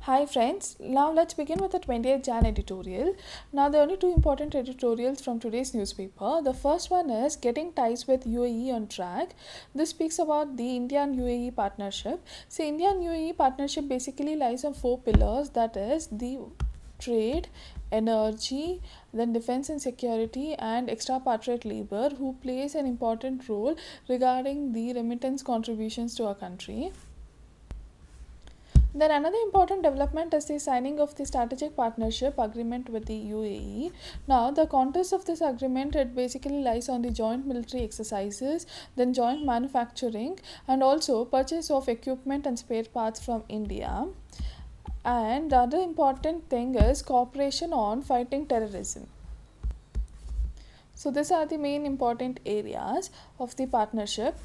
Hi friends, now let's begin with the 20th Jan editorial. Now the only two important editorials from today's newspaper. The first one is Getting Ties with UAE on Track. This speaks about the India and UAE partnership. So India and UAE partnership basically lies on four pillars, that is the trade, energy, then defense and security, and expatriate labor, who plays an important role regarding the remittance contributions to our country. Then another important development is the signing of the strategic partnership agreement with the UAE. Now the contours of this agreement, it basically lies on the joint military exercises, then joint manufacturing, and also purchase of equipment and spare parts from India. And the other important thing is cooperation on fighting terrorism. So these are the main important areas of the partnership.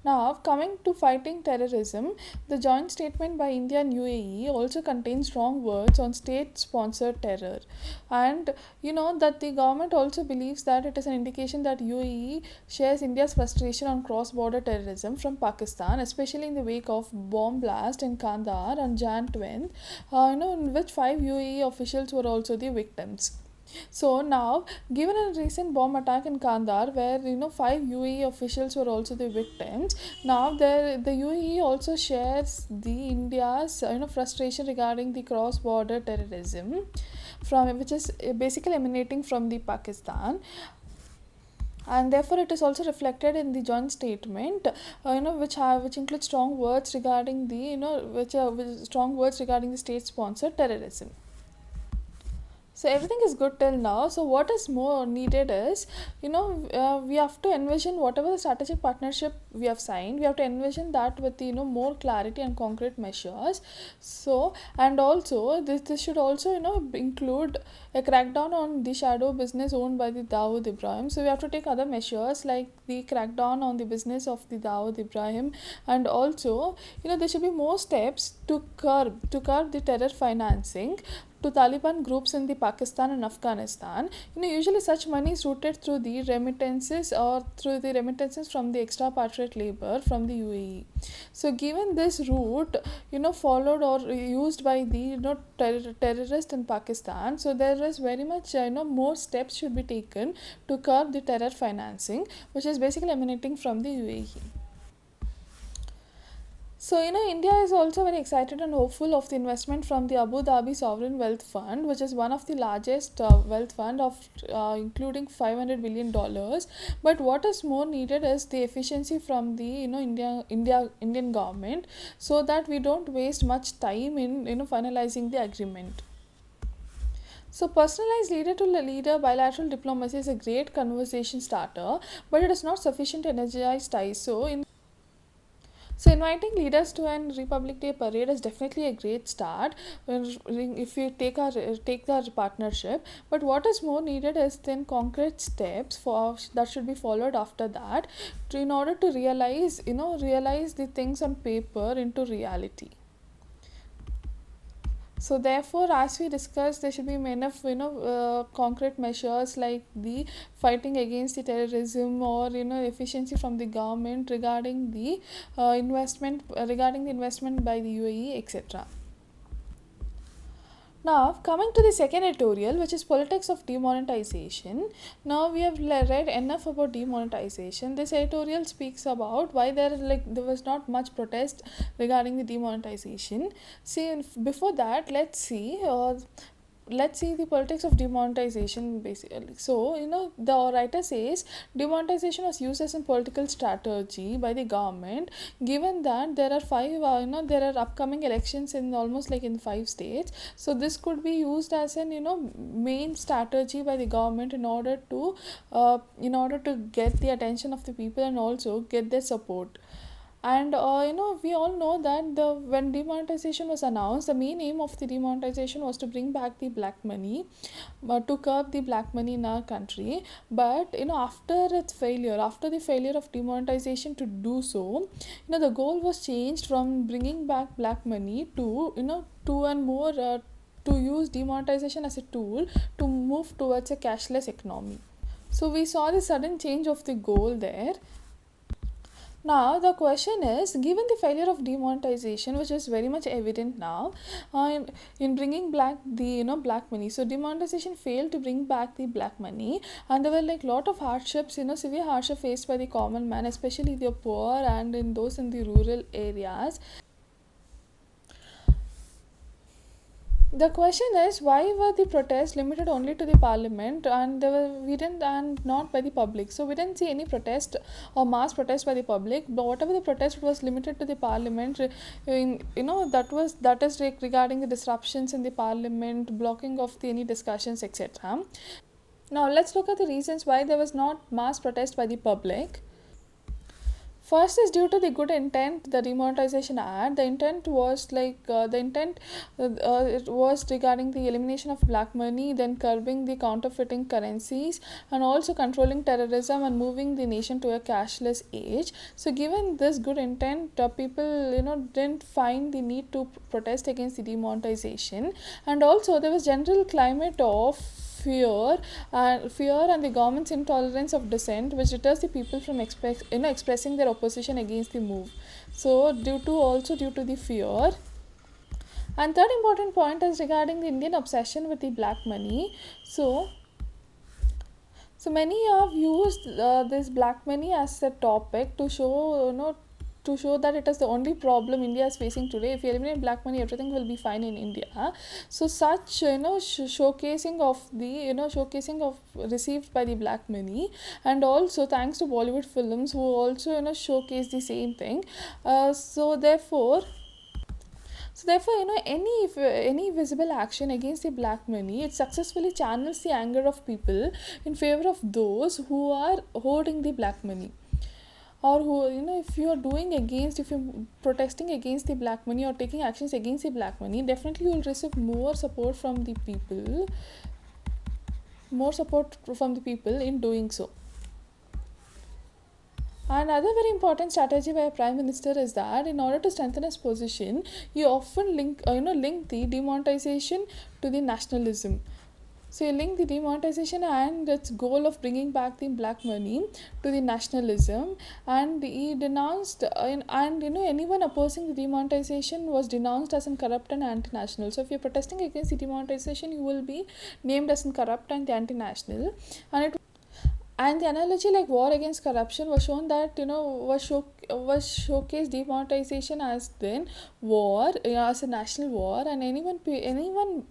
Now, coming to fighting terrorism, the joint statement by India and UAE also contains strong words on state sponsored terror. And you know that the government also believes that it is an indication that UAE shares India's frustration on cross border terrorism from Pakistan, especially in the wake of bomb blast in Kandahar on Jan 20th, in which five UAE officials were also the victims. So now, given a recent bomb attack in Kandahar, where five UAE officials were also the victims, now the UAE also shares the India's frustration regarding the cross-border terrorism, from which is basically emanating from the Pakistan, and therefore it is also reflected in the joint statement, which includes strong words regarding the strong words regarding the state-sponsored terrorism. So everything is good till now. So what is more needed is, we have to envision whatever the strategic partnership we have signed, we have to envision that with the, more clarity and concrete measures. So, and also this should also include a crackdown on the shadow business owned by the Dawood Ibrahim. So we have to take other measures like the crackdown on the business of the Dawood Ibrahim, and also there should be more steps to curb the terror financing to Taliban groups in the Pakistan and Afghanistan. Usually such money is routed through the remittances or through the remittances from the expatriate labor from the UAE. So given this route, followed or used by the terrorists in Pakistan, so there is very much more steps should be taken to curb the terror financing, which is basically emanating from the UAE. So, India is also very excited and hopeful of the investment from the Abu Dhabi Sovereign Wealth Fund, which is one of the largest wealth fund of including $500 billion. But what is more needed is the efficiency from the Indian government, so that we don't waste much time in finalizing the agreement. So, personalized leader to leader bilateral diplomacy is a great conversation starter, but it is not sufficient to energize ties. So inviting leaders to an Republic Day parade is definitely a great start if you take our partnership. But what is more needed is then concrete steps for that should be followed after that, in order to realize the things on paper into reality. So therefore, as we discussed, there should be enough concrete measures like the fighting against the terrorism, or efficiency from the government regarding the investment by the UAE, etc. Now, coming to the second editorial, which is Politics of Demonetization. Now, we have read enough about demonetization. This editorial speaks about why there was not much protest regarding the demonetization. See, before that, let's see the politics of demonetization basically. So the writer says demonetization was used as a political strategy by the government, given that there are there are upcoming elections in almost like in 5 states. So this could be used as an main strategy by the government in order to get the attention of the people and also get their support. And we all know that when demonetization was announced, the main aim of the demonetization was to bring back the black money, to curb the black money in our country. But after the failure of demonetization to do so, the goal was changed from bringing back black money to to and more to use demonetization as a tool to move towards a cashless economy. So we saw the sudden change of the goal there. Now the question is, given the failure of demonetization, which is very much evident now, in bringing back the black money. So demonetization failed to bring back the black money, and there were like lot of hardships, severe hardship faced by the common man, especially the poor and in those in the rural areas. The question is, why were the protests limited only to the parliament, and we didn't, and not by the public? So we didn't see any protest or mass protest by the public, but whatever the protest was limited to the parliament. That is like regarding the disruptions in the parliament, blocking of the any discussions, etc. Now let's look at the reasons why there was not mass protest by the public. First is due to the good intent, the demonetization act. The intent was it was regarding the elimination of black money, then curbing the counterfeiting currencies, and also controlling terrorism and moving the nation to a cashless age. So, given this good intent, people didn't find the need to protest against the demonetization, and also there was general climate of fear and the government's intolerance of dissent, which deters the people from expressing their opposition against the move. So due to the fear. And third important point is regarding the Indian obsession with the black money. So many have used this black money as a topic to show that it is the only problem India is facing today. If you eliminate black money, everything will be fine in India. So such showcasing of the showcasing of received by the black money, and also thanks to Bollywood films who also showcase the same thing. So therefore, any visible action against the black money, it successfully channels the anger of people in favor of those who are hoarding the black money, or who if you're protesting against the black money or taking actions against the black money, definitely you will receive more support from the people in doing so. Another very important strategy by a prime minister is that in order to strengthen his position, he often link the demonetization to the nationalism. So you link the demonetization and its goal of bringing back the black money to the nationalism, and he denounced and anyone opposing the demonetization was denounced as an corrupt and anti-national. So if you're protesting against the demonetization, you will be named as an corrupt and anti-national, and it and the analogy like war against corruption was shown that was showcased demonetization as then war, as a national war, and anyone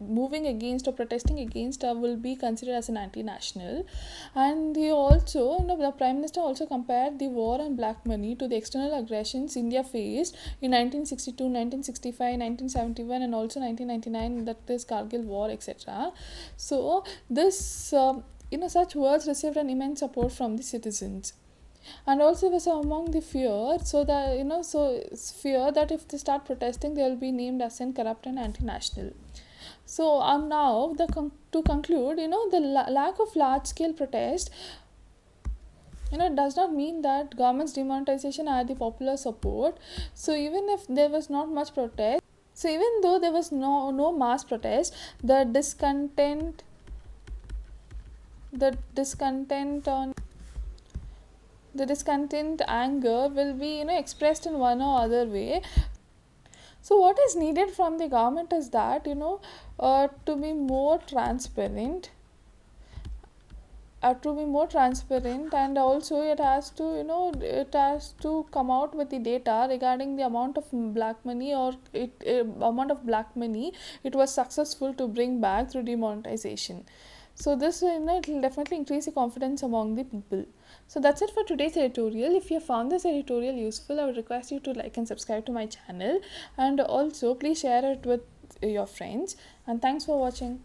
moving against or protesting against will be considered as an anti-national. And he also the prime minister also compared the war on black money to the external aggressions India faced in 1962, 1965, 1971, and also 1999, that is Kargil war, etc. So this such words received an immense support from the citizens, and also was among the fear, so that fear that if they start protesting, they will be named as an corrupt and anti-national. So now to conclude, the lack of large scale protest does not mean that government's demonetization had the popular support. So even if there was not much protest, so even though there was no mass protest, the discontent on the discontent anger will be expressed in one or other way. So what is needed from the government is that to be more transparent, and also it has to come out with the data regarding the amount of black money, or amount of black money it was successful to bring back through demonetization. So this it will definitely increase the confidence among the people. So that's it for today's editorial. If you found this editorial useful, I would request you to like and subscribe to my channel, and also please share it with your friends, and thanks for watching.